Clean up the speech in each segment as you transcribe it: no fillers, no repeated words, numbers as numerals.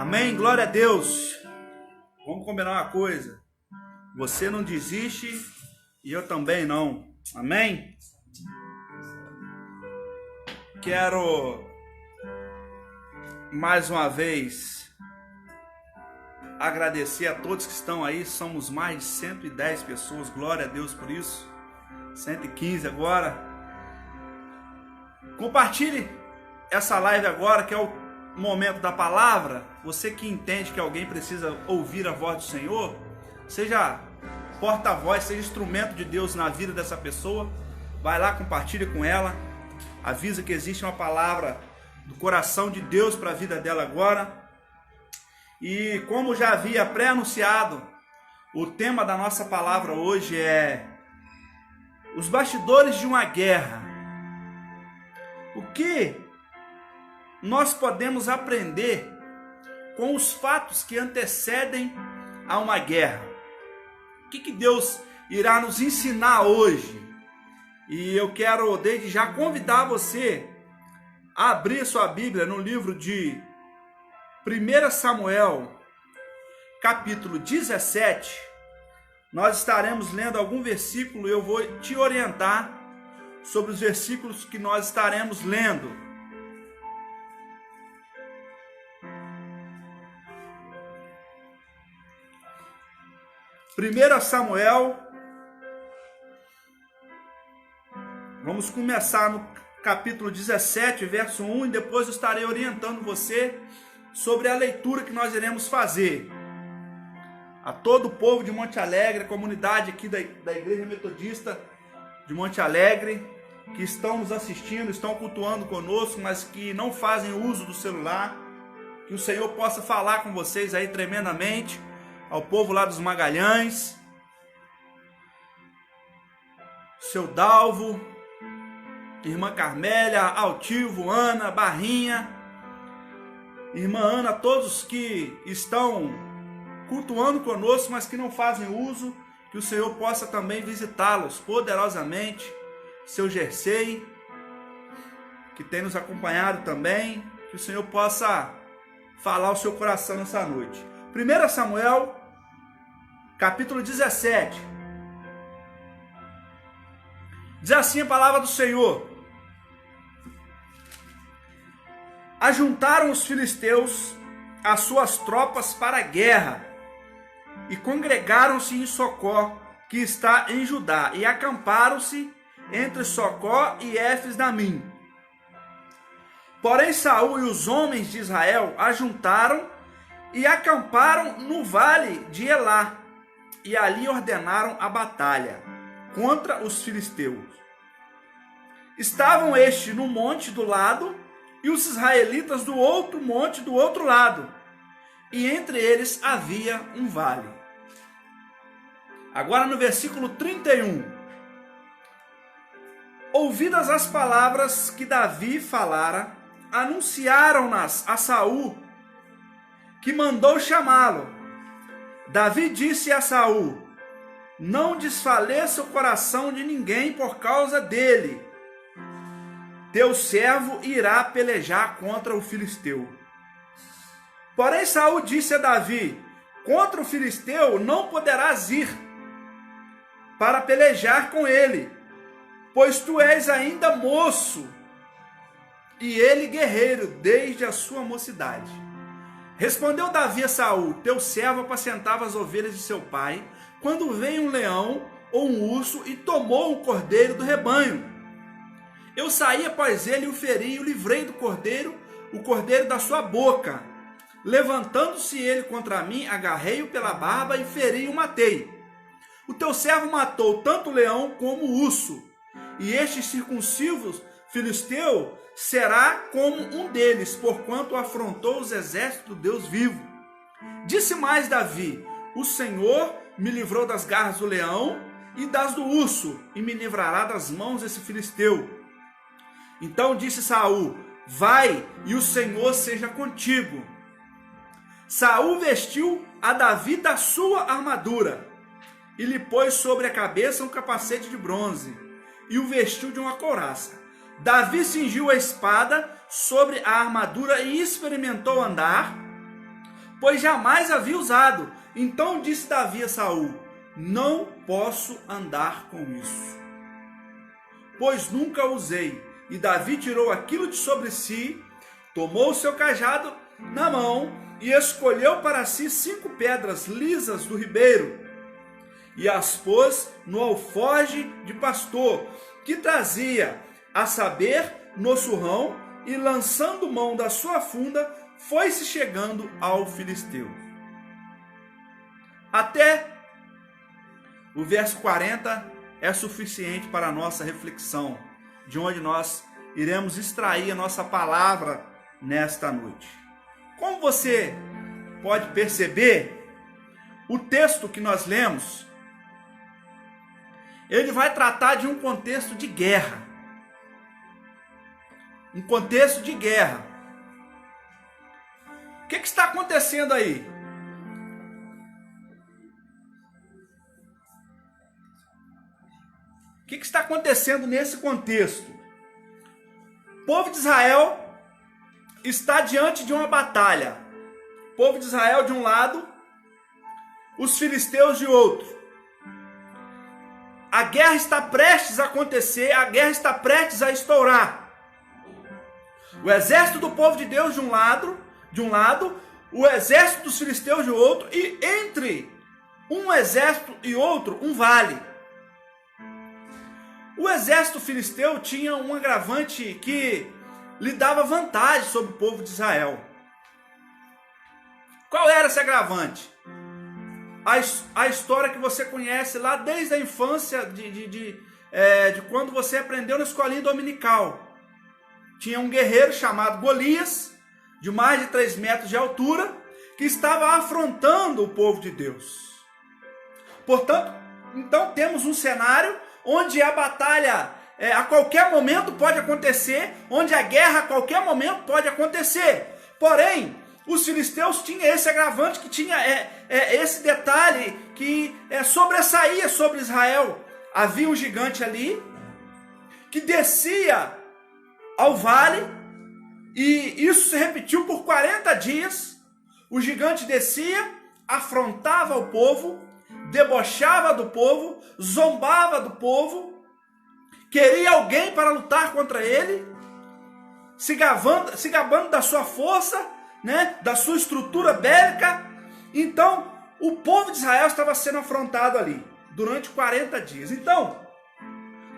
Amém? Glória a Deus. Vamos combinar uma coisa. Você não desiste e eu também não. Amém? Quero mais uma vez agradecer a todos que estão aí. Somos mais de 110 pessoas. Glória a Deus por isso. 115 agora. Compartilhe essa live agora, que é o momento da palavra. Você que entende que alguém precisa ouvir a voz do Senhor, seja porta-voz, seja instrumento de Deus na vida dessa pessoa. Vai lá, compartilha com ela, avisa que existe uma palavra do coração de Deus para a vida dela agora. E como já havia pré-anunciado, o tema da nossa palavra hoje é os bastidores de uma guerra. O que nós podemos aprender com os fatos que antecedem a uma guerra? O que Deus irá nos ensinar hoje? E eu quero desde já convidar você a abrir sua Bíblia no livro de 1 Samuel, capítulo 17. Nós estaremos lendo algum versículo e eu vou te orientar sobre os versículos que nós estaremos lendo. 1 Samuel, vamos começar no capítulo 17, verso 1, e depois eu estarei orientando você sobre a leitura que nós iremos fazer. A todo o povo de Monte Alegre, a comunidade aqui da Igreja Metodista de Monte Alegre, que estão nos assistindo, estão cultuando conosco, mas que não fazem uso do celular, que o Senhor possa falar com vocês aí tremendamente. Ao povo lá dos Magalhães, seu Dalvo, irmã Carmélia, Altivo, Ana, Barrinha, irmã Ana, todos que estão cultuando conosco, mas que não fazem uso, que o Senhor possa também visitá-los poderosamente. Seu Gersei, que tem nos acompanhado também, que o Senhor possa falar ao seu coração nessa noite. 1 Samuel, capítulo 17. Diz assim a palavra do Senhor: Ajuntaram os filisteus as suas tropas para a guerra e congregaram-se em Socó, que está em Judá, e acamparam-se entre Socó e Éfes-Damim. Porém Saul e os homens de Israel ajuntaram e acamparam no vale de Elá, e ali ordenaram a batalha contra os filisteus. Estavam estes no monte do lado, e os israelitas do outro monte do outro lado, e entre eles havia um vale. Agora no versículo 31. Ouvidas as palavras que Davi falara, anunciaram-nas a Saul, que mandou chamá-lo. Davi disse a Saul: Não desfaleça o coração de ninguém por causa dele. Teu servo irá pelejar contra o filisteu. Porém Saul disse a Davi: Contra o filisteu não poderás ir para pelejar com ele, pois tu és ainda moço, e ele guerreiro desde a sua mocidade. Respondeu Davi a Saul: Teu servo apacentava as ovelhas de seu pai, quando veio um leão ou um urso e tomou um cordeiro do rebanho. Eu saí após ele e o feri, e o livrei do cordeiro, o cordeiro da sua boca. Levantando-se ele contra mim, agarrei-o pela barba e feri e o matei. O teu servo matou tanto o leão como o urso, e este circunciso filisteu será como um deles, porquanto afrontou os exércitos do Deus vivo. Disse mais Davi: O Senhor me livrou das garras do leão e das do urso, e me livrará das mãos desse filisteu. Então disse Saul: Vai, e o Senhor seja contigo. Saul vestiu a Davi da sua armadura, e lhe pôs sobre a cabeça um capacete de bronze, e o vestiu de uma couraça. Davi cingiu a espada sobre a armadura e experimentou andar, pois jamais havia usado. Então disse Davi a Saul: não posso andar com isso, pois nunca usei. E Davi tirou aquilo de sobre si, tomou o seu cajado na mão e escolheu para si 5 pedras lisas do ribeiro e as pôs no alforje de pastor que trazia, a saber, no surrão, e lançando mão da sua funda, foi-se chegando ao filisteu. Até o verso 40 é suficiente para a nossa reflexão, de onde nós iremos extrair a nossa palavra nesta noite. Como você pode perceber, o texto que nós lemos, ele vai tratar de um contexto de guerra. Um contexto de guerra. O que está acontecendo aí? O que está acontecendo nesse contexto? O povo de Israel está diante de uma batalha. O povo de Israel de um lado, os filisteus de outro. A guerra está prestes a acontecer, a guerra está prestes a estourar. O exército do povo de Deus de um lado, o exército dos filisteus de outro, e entre um exército e outro, um vale. O exército filisteu tinha um agravante que lhe dava vantagem sobre o povo de Israel. Qual era esse agravante? A história que você conhece lá desde a infância, de quando você aprendeu na escolinha dominical. Tinha um guerreiro chamado Golias, de mais de 3 metros de altura, que estava afrontando o povo de Deus. Portanto, então temos um cenário onde a batalha a qualquer momento pode acontecer, onde a guerra a qualquer momento pode acontecer. Porém, os filisteus tinham esse agravante, que tinha esse detalhe que sobressaía sobre Israel. Havia um gigante ali, que descia ao vale, e isso se repetiu por 40 dias. O gigante descia, afrontava o povo, debochava do povo, zombava do povo, queria alguém para lutar contra ele, se gabando da sua força, né, da sua estrutura bélica. Então, o povo de Israel estava sendo afrontado ali, durante 40 dias. Então,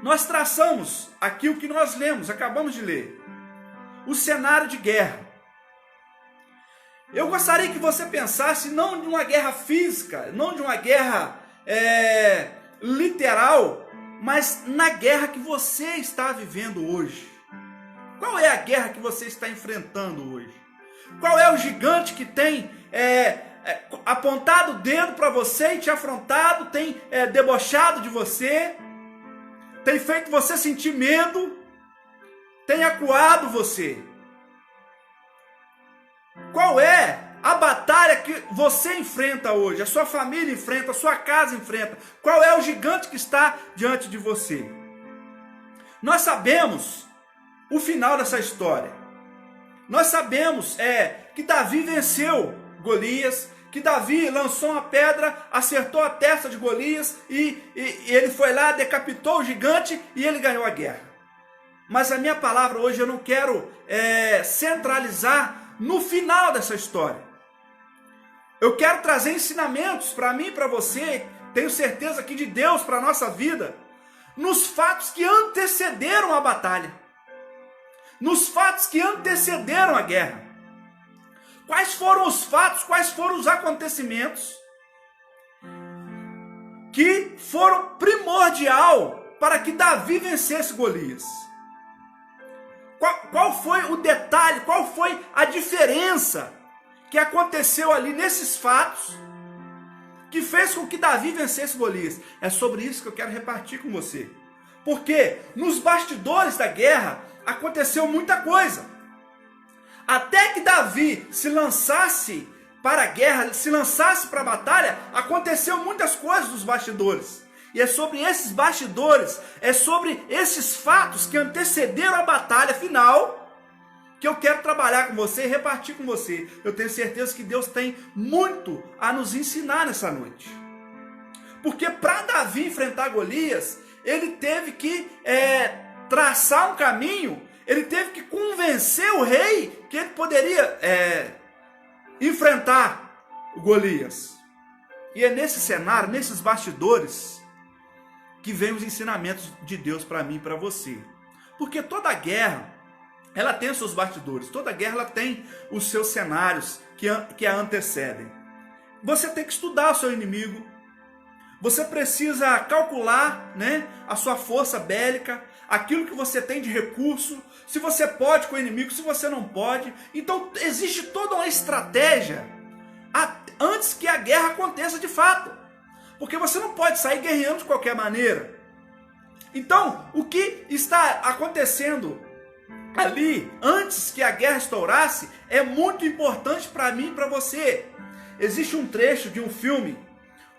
nós traçamos aqui o que nós lemos, acabamos de ler, o cenário de guerra. Eu gostaria que você pensasse não de uma guerra física, não de uma guerra literal, mas na guerra que você está vivendo hoje. Qual é a guerra que você está enfrentando hoje? Qual é o gigante que tem apontado o dedo para você e te afrontado, tem debochado de você, tem feito você sentir medo, tem acuado você? Qual é a batalha que você enfrenta hoje, a sua família enfrenta, a sua casa enfrenta? Qual é o gigante que está diante de você? Nós sabemos o final dessa história. Nós sabemos que Davi venceu Golias, que Davi lançou uma pedra, acertou a testa de Golias, e ele foi lá, decapitou o gigante e ele ganhou a guerra. Mas a minha palavra hoje, eu não quero centralizar no final dessa história. Eu quero trazer ensinamentos para mim e para você, tenho certeza que de Deus para a nossa vida, nos fatos que antecederam a batalha, nos fatos que antecederam a guerra. Quais foram os fatos, quais foram os acontecimentos que foram primordial para que Davi vencesse Golias? Qual foi o detalhe, qual foi a diferença que aconteceu ali nesses fatos que fez com que Davi vencesse Golias? É sobre isso que eu quero repartir com você. Porque nos bastidores da guerra aconteceu muita coisa. Até que Davi se lançasse para a guerra, se lançasse para a batalha, aconteceu muitas coisas nos bastidores. E é sobre esses bastidores, é sobre esses fatos que antecederam a batalha final, que eu quero trabalhar com você e repartir com você. Eu tenho certeza que Deus tem muito a nos ensinar nessa noite. Porque para Davi enfrentar Golias, ele teve que traçar um caminho, ele teve que convencer o rei que ele poderia enfrentar o Golias. E é nesse cenário, nesses bastidores, que vem os ensinamentos de Deus para mim e para você. Porque toda guerra, ela tem os seus bastidores, toda guerra ela tem os seus cenários que a antecedem. Você tem que estudar o seu inimigo, você precisa calcular, né, a sua força bélica, aquilo que você tem de recurso, se você pode com o inimigo, se você não pode. Então existe toda uma estratégia antes que a guerra aconteça de fato. Porque você não pode sair guerreando de qualquer maneira. Então, o que está acontecendo ali, antes que a guerra estourasse, é muito importante para mim e para você. Existe um trecho de um filme,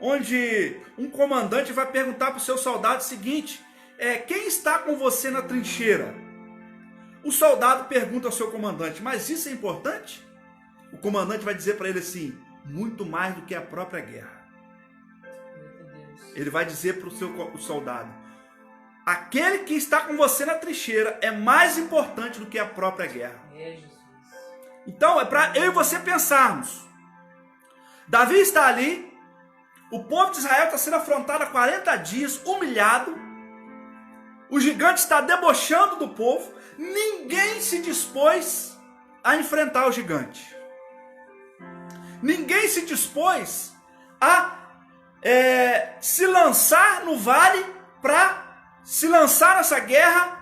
onde um comandante vai perguntar para o seu soldado o seguinte, quem está com você na trincheira? O soldado pergunta ao seu comandante, mas isso é importante? O comandante vai dizer para ele assim, muito mais do que a própria guerra. Ele vai dizer para o seu soldado, aquele que está com você na trincheira é mais importante do que a própria guerra. Então é para eu e você pensarmos. Davi está ali, o povo de Israel está sendo afrontado há 40 dias, humilhado, o gigante está debochando do povo, ninguém se dispôs a enfrentar o gigante. Ninguém se dispôs a se lançar no vale, para se lançar nessa guerra,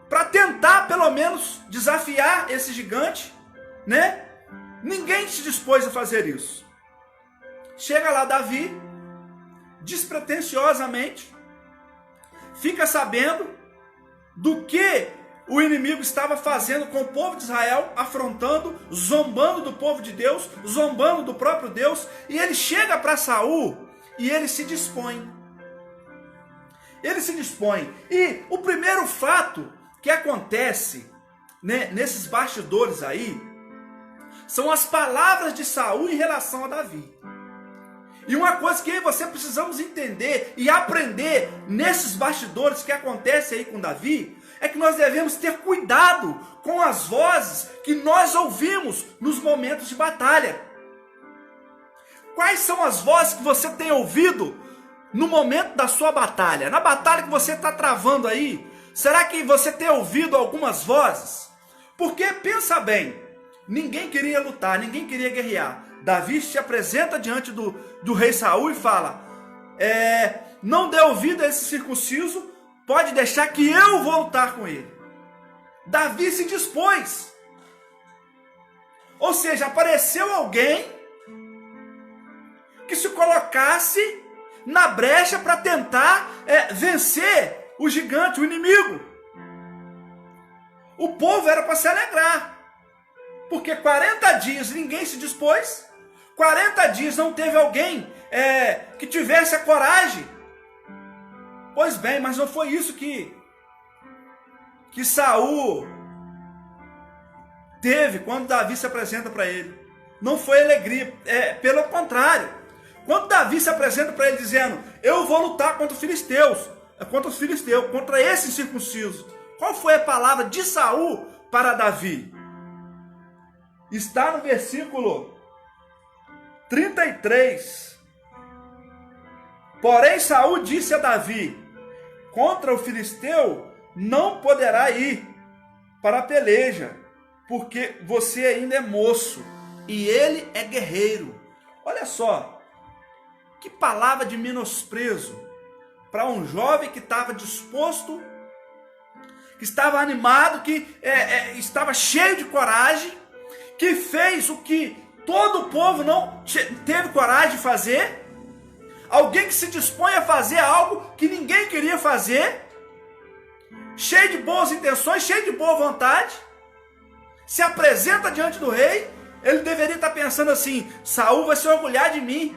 para tentar pelo menos desafiar esse gigante, né? Ninguém se dispôs a fazer isso. Chega lá Davi, despretensiosamente, fica sabendo do que o inimigo estava fazendo com o povo de Israel, afrontando, zombando do povo de Deus, zombando do próprio Deus, e ele chega para Saul e ele se dispõe. Ele se dispõe. E o primeiro fato que acontece, né, nesses bastidores aí, são as palavras de Saul em relação a Davi. E uma coisa que eu e você precisamos entender e aprender nesses bastidores que acontecem aí com Davi, é que nós devemos ter cuidado com as vozes que nós ouvimos nos momentos de batalha. Quais são as vozes que você tem ouvido no momento da sua batalha? Na batalha que você está travando aí, será que você tem ouvido algumas vozes? Porque, pensa bem, ninguém queria lutar, ninguém queria guerrear. Davi se apresenta diante do rei Saul e fala, não dê ouvido a esse circunciso, pode deixar que eu vou lutar com ele. Davi se dispôs. Ou seja, apareceu alguém que se colocasse na brecha para tentar vencer o gigante, o inimigo. O povo era para se alegrar, porque 40 dias ninguém se dispôs, 40 dias não teve alguém que tivesse a coragem. Pois bem, mas não foi isso que Saul teve quando Davi se apresenta para ele. Não foi alegria, pelo contrário. Quando Davi se apresenta para ele dizendo, eu vou lutar contra os filisteus, contra esse incircunciso. Qual foi a palavra de Saul para Davi? Está no versículo 33. Porém Saul disse a Davi, contra o filisteu não poderá ir para a peleja, porque você ainda é moço e ele é guerreiro. Olha só, que palavra de menosprezo para um jovem que estava disposto, que estava animado, que estava cheio de coragem, que fez o que todo o povo não teve coragem de fazer. Alguém que se dispõe a fazer algo que ninguém queria fazer, cheio de boas intenções, cheio de boa vontade, se apresenta diante do rei. Ele deveria estar pensando assim, Saul vai se orgulhar de mim,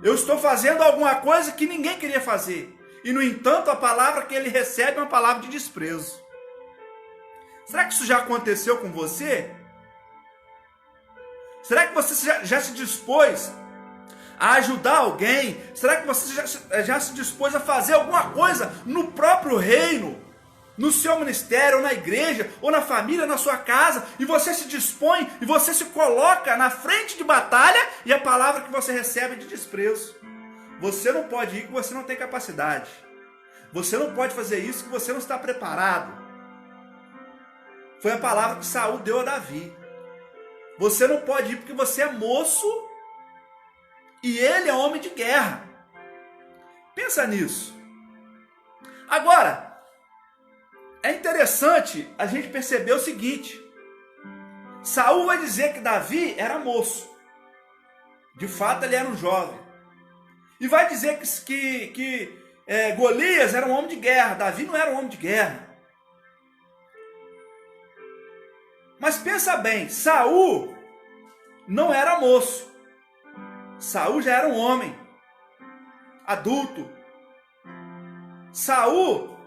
eu estou fazendo alguma coisa que ninguém queria fazer. E no entanto a palavra que ele recebe é uma palavra de desprezo. Será que isso já aconteceu com você? Será que você já se dispôs a ajudar alguém? Será que você já se dispôs a fazer alguma coisa no próprio reino? No seu ministério, ou na igreja, ou na família, na sua casa, e você se dispõe, e você se coloca na frente de batalha, e a palavra que você recebe é de desprezo. Você não pode ir que você não tem capacidade. Você não pode fazer isso que você não está preparado. Foi a palavra que Saul deu a Davi. Você não pode ir porque você é moço, e ele é homem de guerra. Pensa nisso. Agora, é interessante a gente perceber o seguinte: Saul vai dizer que Davi era moço. De fato, ele era um jovem. E vai dizer que Golias era um homem de guerra. Davi não era um homem de guerra. Mas pensa bem, Saul não era moço. Saul já era um homem adulto. Saul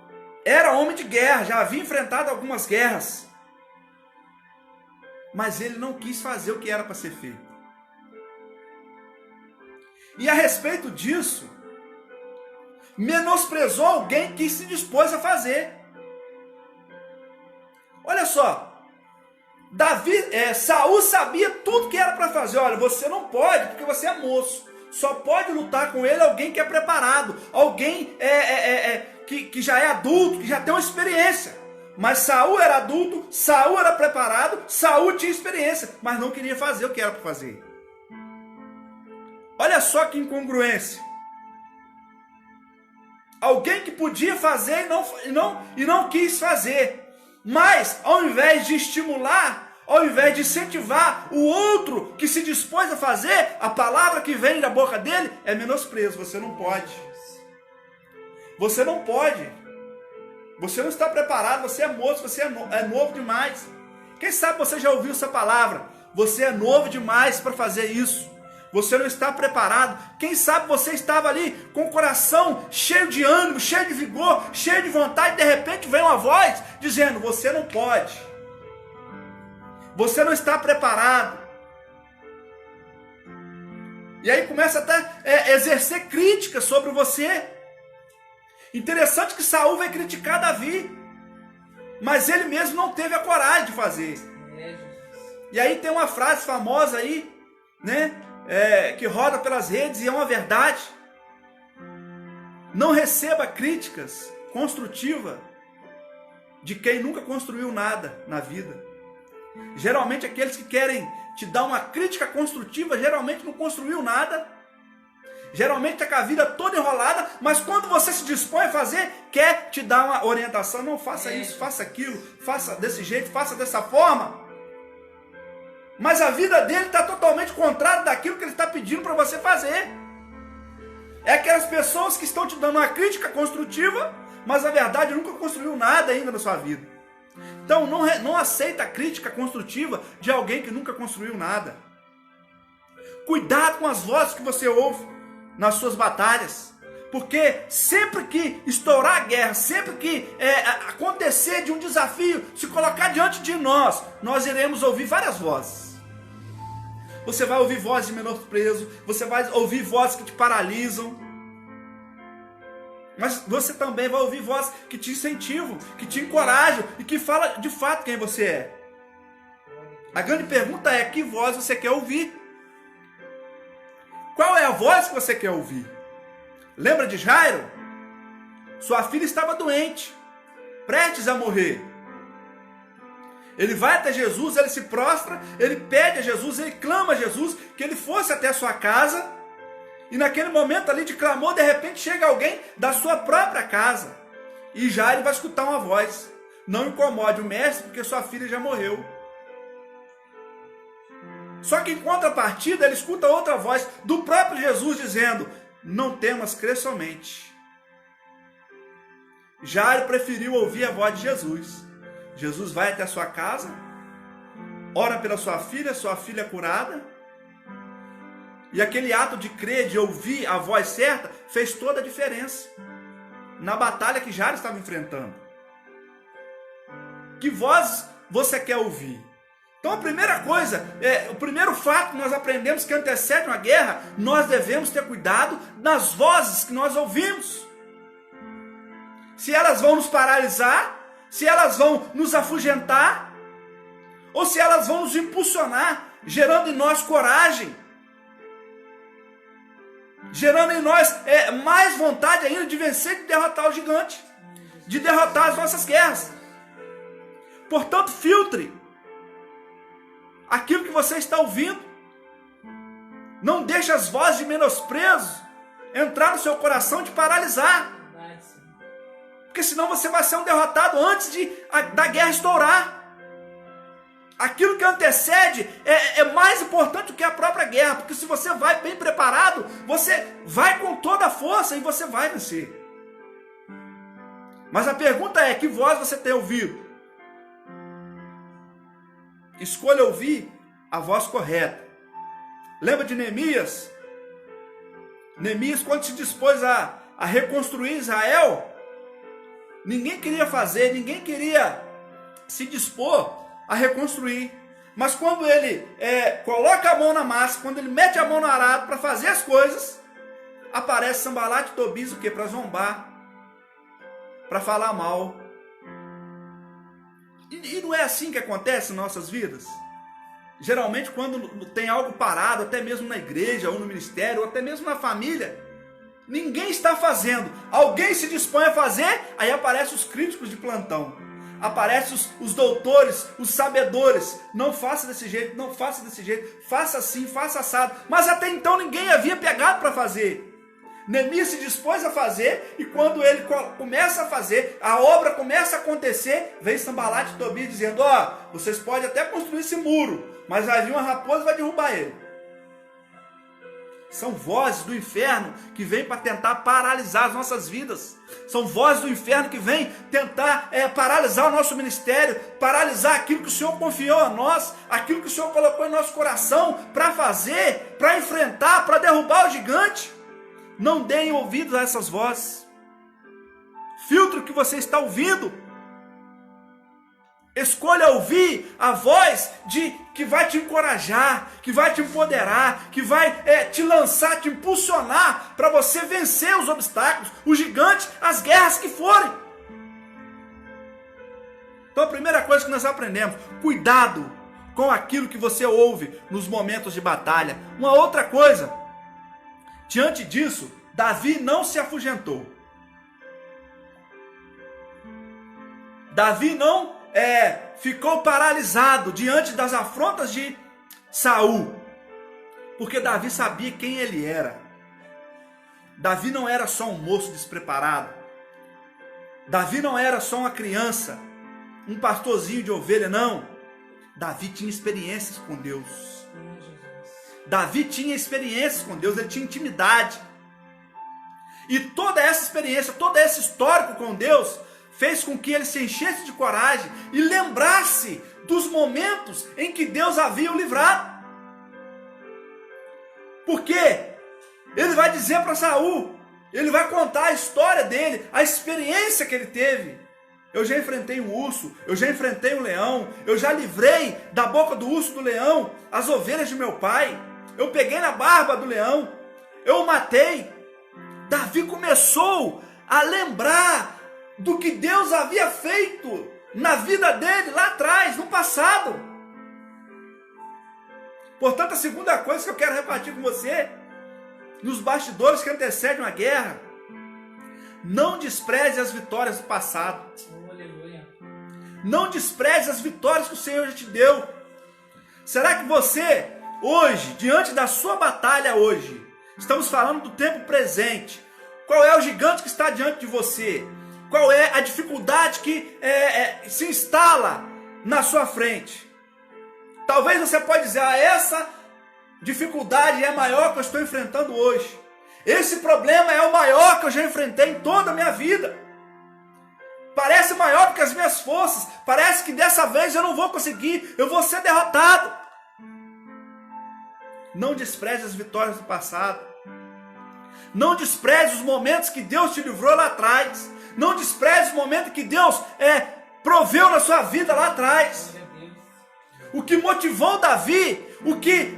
era homem de guerra, já havia enfrentado algumas guerras. Mas ele não quis fazer o que era para ser feito. E a respeito disso, menosprezou alguém que se dispôs a fazer. Olha só, Saul sabia tudo que era para fazer. Olha, você não pode porque você é moço. Só pode lutar com ele alguém que é preparado, alguém que já é adulto, que já tem uma experiência. Mas Saul era adulto, Saul era preparado, Saul tinha experiência, mas não queria fazer o que era para fazer. Olha só que incongruência. Alguém que podia fazer e não quis fazer. Mas ao invés de estimular, ao invés de incentivar o outro que se dispôs a fazer, a palavra que vem da boca dele é menosprezo. Você não pode. Você não pode. Você não está preparado, você é moço, você é novo demais. Quem sabe você já ouviu essa palavra? Você é novo demais para fazer isso. Você não está preparado. Quem sabe você estava ali com o coração cheio de ânimo, cheio de vigor, cheio de vontade, e de repente vem uma voz dizendo: você não pode. Você não está preparado. E aí começa até a exercer críticas sobre você. Interessante que Saul vai criticar Davi, mas ele mesmo não teve a coragem de fazer. E aí tem uma frase famosa aí, né? Que roda pelas redes e é uma verdade. Não receba críticas construtivas de quem nunca construiu nada na vida. Geralmente aqueles que querem te dar uma crítica construtiva geralmente não construiu nada. Geralmente está com a vida toda enrolada, mas quando você se dispõe a fazer, quer te dar uma orientação. Não faça isso, faça aquilo, faça desse jeito, faça dessa forma. Mas a vida dele está totalmente contrária daquilo que ele está pedindo para você fazer. É aquelas pessoas que estão te dando uma crítica construtiva, mas na verdade nunca construiu nada ainda na sua vida. Então não aceita a crítica construtiva de alguém que nunca construiu nada. Cuidado com as vozes que você ouve nas suas batalhas, porque sempre que estourar a guerra, sempre que acontecer de um desafio se colocar diante de nós iremos ouvir várias vozes. Você vai ouvir vozes de menosprezo, você vai ouvir vozes que te paralisam, mas você também vai ouvir vozes que te incentivam, que te encorajam e que falam de fato quem você é. A grande pergunta é: que voz você quer ouvir? Qual é a voz que você quer ouvir? Lembra de Jairo? Sua filha estava doente, prestes a morrer. Ele vai até Jesus, ele se prostra, ele pede a Jesus, ele clama a Jesus que ele fosse até a sua casa. E naquele momento ali de clamor, de repente chega alguém da sua própria casa. E Jairo vai escutar uma voz: não incomode o mestre, porque sua filha já morreu. Só que em contrapartida ele escuta outra voz do próprio Jesus dizendo: não temas, crê somente. Jairo preferiu ouvir a voz de Jesus. Jesus vai até a sua casa, ora pela sua filha é curada. E aquele ato de crer, de ouvir a voz certa, fez toda a diferença na batalha que Jairo estava enfrentando. Que voz você quer ouvir? Então a primeira coisa, o primeiro fato que nós aprendemos que antecede uma guerra, nós devemos ter cuidado nas vozes que nós ouvimos. Se elas vão nos paralisar, se elas vão nos afugentar, ou se elas vão nos impulsionar, gerando em nós coragem, gerando em nós mais vontade ainda de vencer, de derrotar o gigante, de derrotar as nossas guerras. Portanto, filtre aquilo que você está ouvindo. Não deixe as vozes de menosprezo entrar no seu coração e te paralisar. Porque senão você vai ser um derrotado antes da guerra estourar. Aquilo que antecede é mais importante do que a própria guerra. Porque se você vai bem preparado, você vai com toda a força e você vai vencer. Mas a pergunta é, que voz você tem ouvido? Escolha ouvir a voz correta. Lembra de Neemias? Neemias, quando se dispôs a reconstruir Israel, ninguém queria fazer, ninguém queria se dispor a reconstruir. Mas quando ele coloca a mão na massa, quando ele mete a mão no arado para fazer as coisas, aparece Sanbalat e Tobias o quê? Para zombar, para falar mal. E não é assim que acontece em nossas vidas? Geralmente quando tem algo parado, até mesmo na igreja, ou no ministério, ou até mesmo na família, ninguém está fazendo, alguém se dispõe a fazer, aí aparecem os críticos de plantão, aparecem os doutores, os sabedores, não faça desse jeito, não faça desse jeito, faça assim, faça assado, mas até então ninguém havia pegado para fazer. Neemias se dispôs a fazer, e quando ele começa a fazer, a obra começa a acontecer, vem Sanbalat e Tobias dizendo, vocês podem até construir esse muro, mas vai vir uma raposa e vai derrubar ele. São vozes do inferno que vêm para tentar paralisar as nossas vidas. São vozes do inferno que vêm tentar paralisar o nosso ministério, paralisar aquilo que o Senhor confiou a nós, aquilo que o Senhor colocou em nosso coração para fazer, para enfrentar, para derrubar o gigante. Não deem ouvidos a essas vozes. Filtre o que você está ouvindo. Escolha ouvir a voz que vai te encorajar, que vai te empoderar, que vai te lançar, te impulsionar para você vencer os obstáculos, os gigantes, as guerras que forem. Então a primeira coisa que nós aprendemos, cuidado com aquilo que você ouve nos momentos de batalha. Uma outra coisa, diante disso, Davi não se afugentou. Davi não ficou paralisado diante das afrontas de Saul, porque Davi sabia quem ele era. Davi não era só um moço despreparado. Davi não era só uma criança, um pastorzinho de ovelha, não. Davi tinha experiências com Deus. Davi tinha experiências com Deus, ele tinha intimidade. E toda essa experiência, todo esse histórico com Deus, fez com que ele se enchesse de coragem e lembrasse dos momentos em que Deus havia o livrado. Porque ele vai dizer para Saul, ele vai contar a história dele, a experiência que ele teve. Eu já enfrentei um urso, eu já enfrentei um leão, eu já livrei da boca do urso, do leão, as ovelhas de meu pai. Eu peguei na barba do leão, eu o matei. Davi começou a lembrar do que Deus havia feito na vida dele lá atrás, no passado. Portanto, a segunda coisa que eu quero repartir com você, nos bastidores que antecedem a guerra, não despreze as vitórias do passado. Aleluia. Não despreze as vitórias que o Senhor já te deu. Será que você, hoje, diante da sua batalha hoje, estamos falando do tempo presente, qual é o gigante que está diante de você? Qual é a dificuldade que se instala na sua frente? Talvez você pode dizer, essa dificuldade é a maior que eu estou enfrentando hoje. Esse problema é o maior que eu já enfrentei em toda a minha vida. Parece maior do que as minhas forças. Parece que dessa vez eu não vou conseguir, eu vou ser derrotado. Não despreze as vitórias do passado. Não despreze os momentos que Deus te livrou lá atrás. Não despreze o momento que Deus proveu na sua vida lá atrás. O que motivou Davi, o que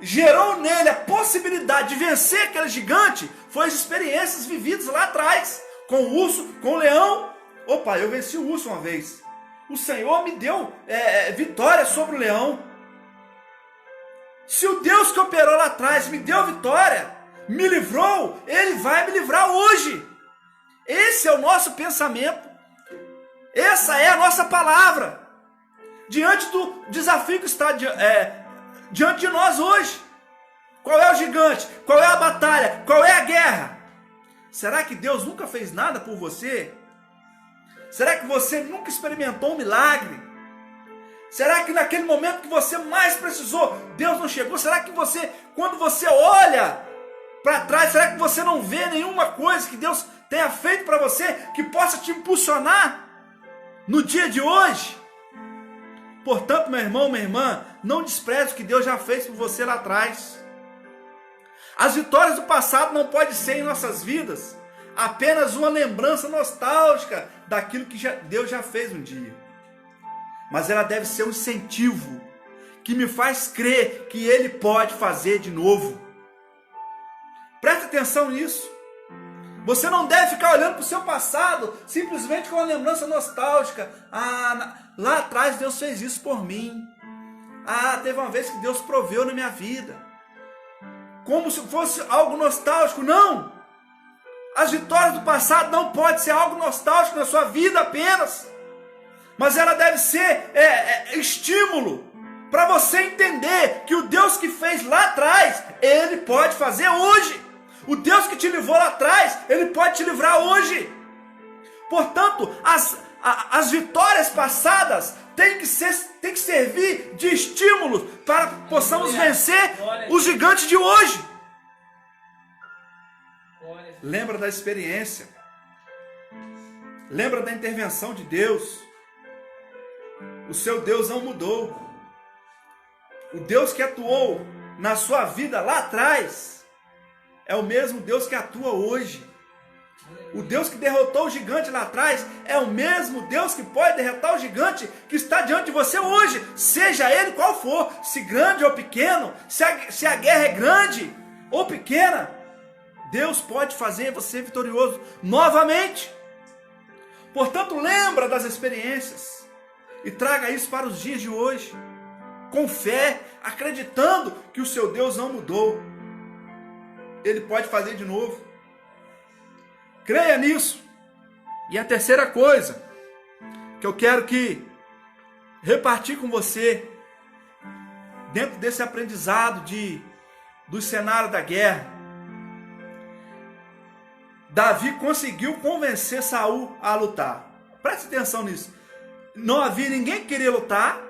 gerou nele a possibilidade de vencer aquele gigante, foi as experiências vividas lá atrás, com o urso, com o leão. Opa, eu venci o urso uma vez. O Senhor me deu vitória sobre o leão. Se o Deus que operou lá atrás me deu vitória, me livrou, Ele vai me livrar hoje. Esse é o nosso pensamento. Essa é a nossa palavra. Diante do desafio que está diante de nós hoje. Qual é o gigante? Qual é a batalha? Qual é a guerra? Será que Deus nunca fez nada por você? Será que você nunca experimentou um milagre? Será que naquele momento que você mais precisou, Deus não chegou? Será que você, quando você olha para trás, será que você não vê nenhuma coisa que Deus tenha feito para você que possa te impulsionar no dia de hoje? Portanto, meu irmão, minha irmã, não despreze o que Deus já fez por você lá atrás. As vitórias do passado não podem ser em nossas vidas apenas uma lembrança nostálgica daquilo que Deus já fez um dia. Mas ela deve ser um incentivo que me faz crer que Ele pode fazer de novo. Preste atenção nisso. Você não deve ficar olhando para o seu passado simplesmente com uma lembrança nostálgica. Lá atrás Deus fez isso por mim. Teve uma vez que Deus proveu na minha vida. Como se fosse algo nostálgico. Não! As vitórias do passado não podem ser algo nostálgico na sua vida apenas. Mas ela deve ser estímulo para você entender que o Deus que fez lá atrás, Ele pode fazer hoje. O Deus que te livrou lá atrás, Ele pode te livrar hoje. Portanto, as vitórias passadas têm que servir de estímulo para que possamos vencer os gigantes de hoje. Lembra da experiência. Lembra da intervenção de Deus. O seu Deus não mudou. O Deus que atuou na sua vida lá atrás é o mesmo Deus que atua hoje. O Deus que derrotou o gigante lá atrás é o mesmo Deus que pode derrotar o gigante que está diante de você hoje, seja ele qual for, se grande ou pequeno, se a guerra é grande ou pequena, Deus pode fazer você vitorioso novamente. Portanto, lembra das experiências e traga isso para os dias de hoje, com fé, acreditando que o seu Deus não mudou. Ele pode fazer de novo. Creia nisso. E a terceira coisa que eu quero repartir com você, dentro desse aprendizado do cenário da guerra, Davi conseguiu convencer Saul a lutar. Preste atenção nisso. Não havia ninguém que queria lutar,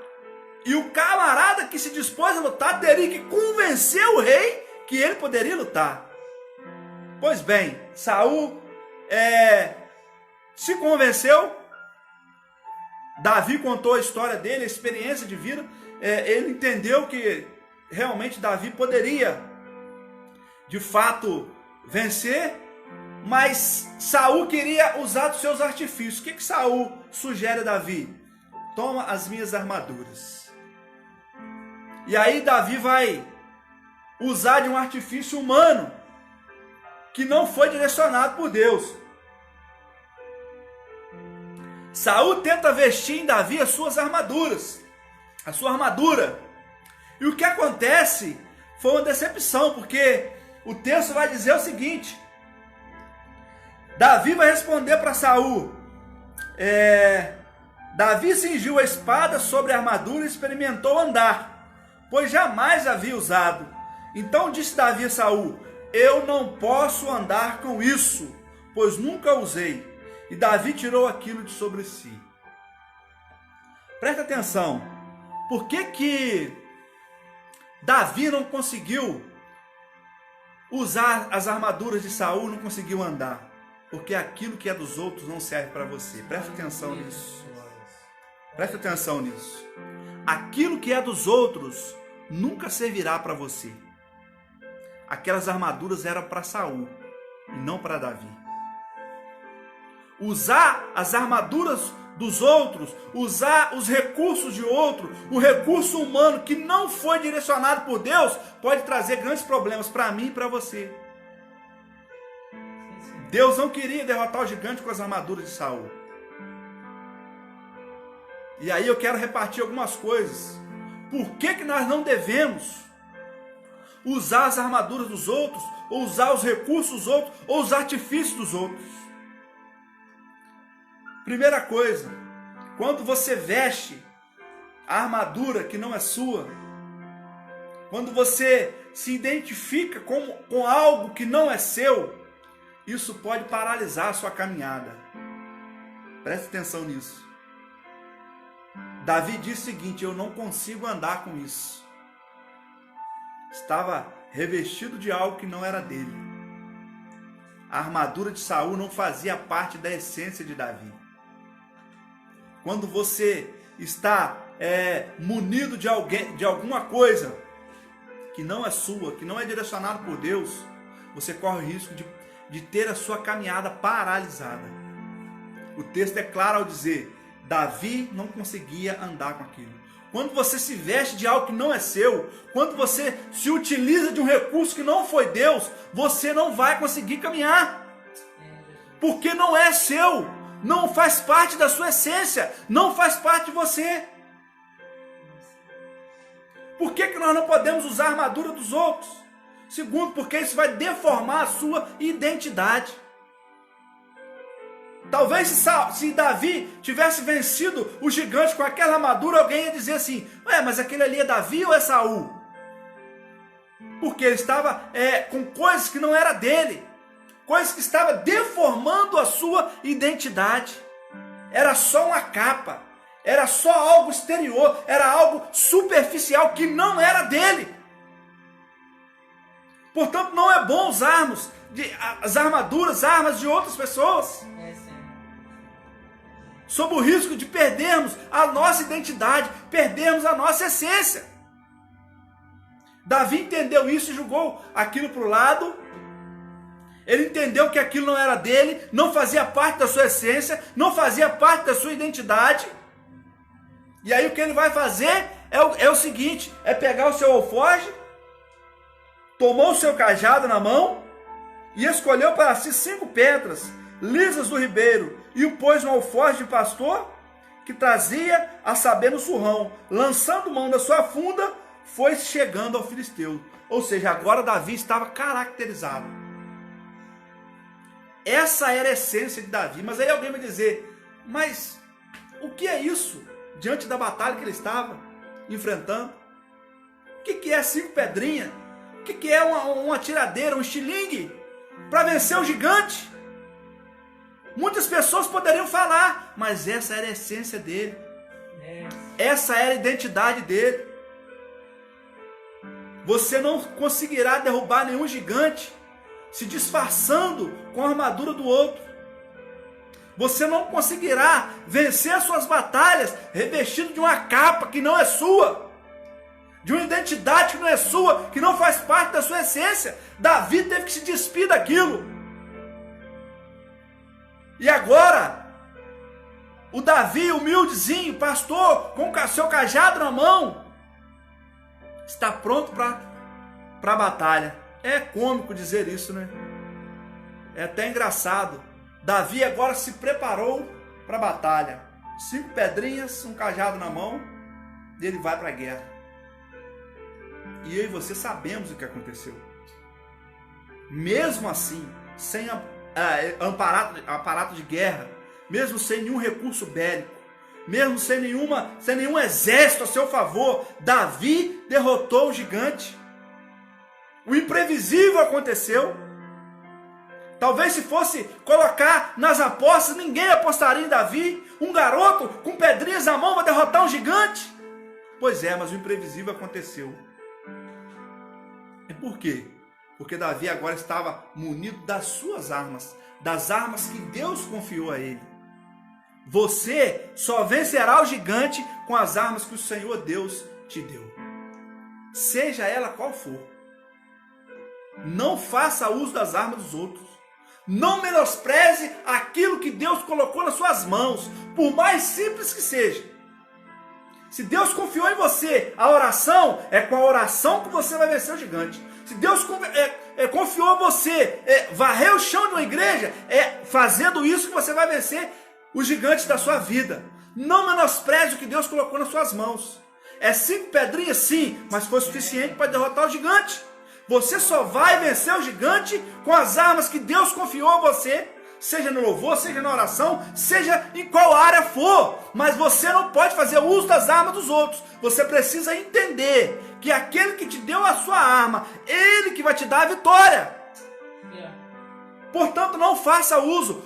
e o camarada que se dispôs a lutar teria que convencer o rei que ele poderia lutar. Pois bem, Saul se convenceu. Davi contou a história dele, a experiência de vida. Ele entendeu que realmente Davi poderia, de fato, vencer. Mas Saul queria usar dos seus artifícios. O que Saul sugere a Davi? Toma as minhas armaduras. E aí Davi vai usar de um artifício humano que não foi direcionado por Deus. Saul tenta vestir em Davi as suas armaduras, a sua armadura. E o que acontece foi uma decepção, porque o texto vai dizer o seguinte: Davi vai responder para Saul. Davi cingiu a espada sobre a armadura e experimentou andar, pois jamais havia usado. Então disse Davi a Saul: eu não posso andar com isso, pois nunca usei. E Davi tirou aquilo de sobre si. Presta atenção. Por que Davi não conseguiu usar as armaduras de Saul, não conseguiu andar? Porque aquilo que é dos outros não serve para você. Presta atenção nisso. Presta atenção nisso. Aquilo que é dos outros nunca servirá para você. Aquelas armaduras eram para Saul e não para Davi. Usar as armaduras dos outros, usar os recursos de outro, o recurso humano que não foi direcionado por Deus, pode trazer grandes problemas para mim e para você. Deus não queria derrotar o gigante com as armaduras de Saul. E aí eu quero repartir algumas coisas. Por que nós não devemos usar as armaduras dos outros, ou usar os recursos dos outros, ou os artifícios dos outros? Primeira coisa, quando você veste a armadura que não é sua, quando você se identifica com algo que não é seu, isso pode paralisar a sua caminhada. Preste atenção nisso. Davi disse o seguinte: eu não consigo andar com isso. Estava revestido de algo que não era dele. A armadura de Saul não fazia parte da essência de Davi. Quando você está munido de alguma coisa que não é sua, que não é direcionado por Deus, você corre o risco de ter a sua caminhada paralisada. O texto é claro ao dizer: Davi não conseguia andar com aquilo. Quando você se veste de algo que não é seu, quando você se utiliza de um recurso que não foi Deus, você não vai conseguir caminhar. Porque não é seu, não faz parte da sua essência, não faz parte de você. Por que nós não podemos usar a armadura dos outros? Segundo, porque isso vai deformar a sua identidade. Talvez se Davi tivesse vencido o gigante com aquela armadura, alguém ia dizer assim: mas aquele ali é Davi ou é Saul? Porque ele estava com coisas que não era dele, coisas que estavam deformando a sua identidade. Era só uma capa, era só algo exterior, era algo superficial que não era dele. Portanto, não é bom usarmos as armaduras, armas de outras pessoas, sob o risco de perdermos a nossa identidade, perdermos a nossa essência. Davi entendeu isso e jogou aquilo para o lado. Ele entendeu que aquilo não era dele, não fazia parte da sua essência, não fazia parte da sua identidade. E aí o que ele vai fazer é o seguinte: é pegar o seu alforje, tomou o seu cajado na mão e escolheu para si 5 pedras lisas do ribeiro, e o pôs no alforje de pastor que trazia, a saber, no surrão. Lançando mão da sua funda, foi chegando ao filisteu. Ou seja, agora Davi estava caracterizado. Essa era a essência de Davi. Mas aí alguém vai dizer: mas o que é isso diante da batalha que ele estava enfrentando? O que é 5 pedrinhas? O que é uma tiradeira, um estilingue para vencer o gigante? Muitas pessoas poderiam falar, mas essa era a essência dele. Essa era a identidade dele. Você não conseguirá derrubar nenhum gigante se disfarçando com a armadura do outro. Você não conseguirá vencer as suas batalhas revestido de uma capa que não é sua, de uma identidade que não é sua, que não faz parte da sua essência. Davi teve que se despir daquilo. E agora, o Davi, humildezinho, pastor, com o seu cajado na mão, está pronto para a batalha. É cômico dizer isso, né? É até engraçado. Davi agora se preparou para a batalha. 5 pedrinhas, um cajado na mão, e ele vai para a guerra. E eu e você sabemos o que aconteceu. Mesmo assim, sem aparato de guerra, mesmo sem nenhum recurso bélico, mesmo sem nenhum exército a seu favor, Davi derrotou o gigante. O imprevisível aconteceu. Talvez se fosse colocar nas apostas, ninguém apostaria em Davi. Um garoto com pedrinhas na mão vai derrotar um gigante? Pois é, mas o imprevisível aconteceu. E por quê? Porque Davi agora estava munido das suas armas, das armas que Deus confiou a ele. Você só vencerá o gigante com as armas que o Senhor Deus te deu, seja ela qual for. Não faça uso das armas dos outros. Não menospreze aquilo que Deus colocou nas suas mãos, por mais simples que seja. Se Deus confiou em você a oração, é com a oração que você vai vencer o gigante. Se Deus confiou a você varrer o chão de uma igreja, é fazendo isso que você vai vencer os gigantes da sua vida. Não menospreze o que Deus colocou nas suas mãos. É 5 pedrinhas, sim, mas foi suficiente para derrotar o gigante. Você só vai vencer o gigante com as armas que Deus confiou a você, seja no louvor, seja na oração, seja em qual área for. Mas você não pode fazer uso das armas dos outros. Você precisa entender que aquele que te deu a sua arma, ele que vai te dar a vitória. Portanto, não faça uso.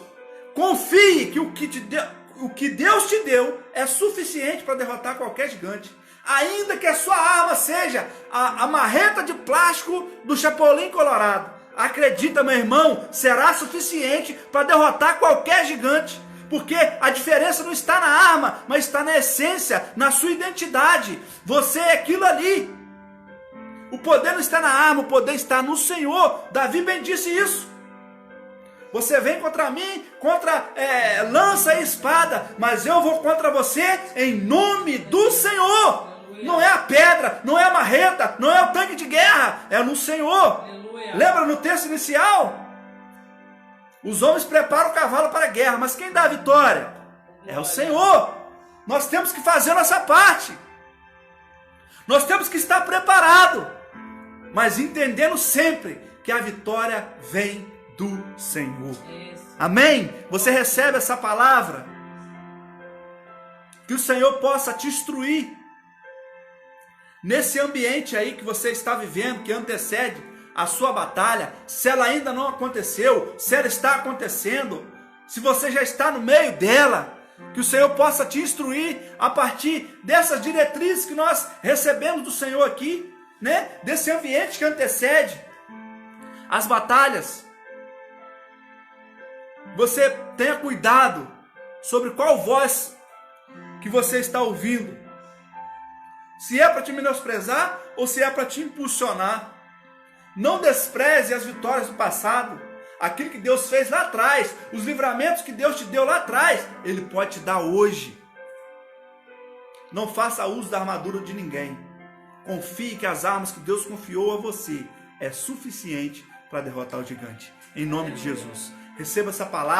Confie que o que Deus te deu é suficiente para derrotar qualquer gigante. Ainda que a sua arma seja a marreta de plástico do Chapolin Colorado, acredita, meu irmão, será suficiente para derrotar qualquer gigante. Porque a diferença não está na arma, mas está na essência, na sua identidade. Você é aquilo ali. O poder não está na arma, o poder está no Senhor. Davi bem disse isso. Você vem contra mim, lança e espada, mas eu vou contra você em nome do Senhor. Não é a pedra, não é a marreta, não é o tanque de guerra, é no Senhor. Aleluia. Lembra no texto inicial? Os homens preparam o cavalo para a guerra, mas quem dá a vitória? É o Senhor. Nós temos que fazer a nossa parte. Nós temos que estar preparados, mas entendendo sempre que a vitória vem do Senhor. Amém? Você recebe essa palavra? Que o Senhor possa te instruir nesse ambiente aí que você está vivendo, que antecede a sua batalha. Se ela ainda não aconteceu, se ela está acontecendo, se você já está no meio dela, que o Senhor possa te instruir a partir dessas diretrizes que nós recebemos do Senhor aqui, né? Desse ambiente que antecede as batalhas. Você tenha cuidado sobre qual voz que você está ouvindo. Se é para te menosprezar ou se é para te impulsionar. Não despreze as vitórias do passado. Aquilo que Deus fez lá atrás, os livramentos que Deus te deu lá atrás, Ele pode te dar hoje. Não faça uso da armadura de ninguém. Confie que as armas que Deus confiou a você é suficiente para derrotar o gigante. Em nome de Jesus. Receba essa palavra.